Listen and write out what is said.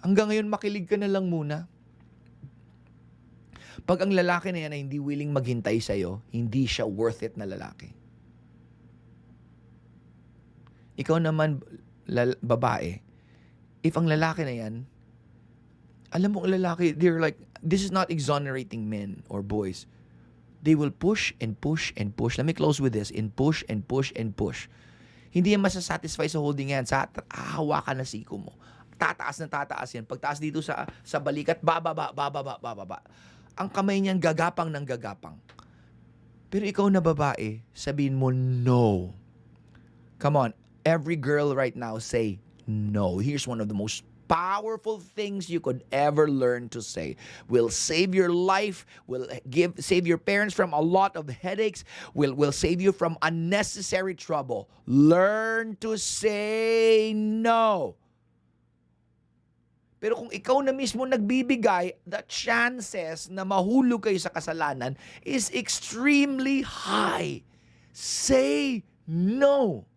Hanggang ngayon, makilig ka na lang muna. Pag ang lalaki na yan ay hindi willing maghintay sa'yo, hindi siya worth it na lalaki. Ikaw naman, babae, if ang lalaki na yan, alam mo ang lalaki, they're like, this is not exonerating men or boys. They will push and push and push. Let me close with this. And push and push and push. Hindi yan masasatisfy sa holding yan. Sa hawakan na siko mo. Tataas na tataas yan. Pagtaas dito sa balikat, bababa, bababa, bababa. Ang kamay niyan gagapang ng gagapang. Pero ikaw na babae, sabihin mo no. Come on, every girl right now say no. Here's one of the most powerful things you could ever learn to say. Will save your life, will save your parents from a lot of headaches, will save you from unnecessary trouble. Learn to say no. Pero kung ikaw na mismo nagbibigay, the chances na mahulog kayo sa kasalanan is extremely high. Say no.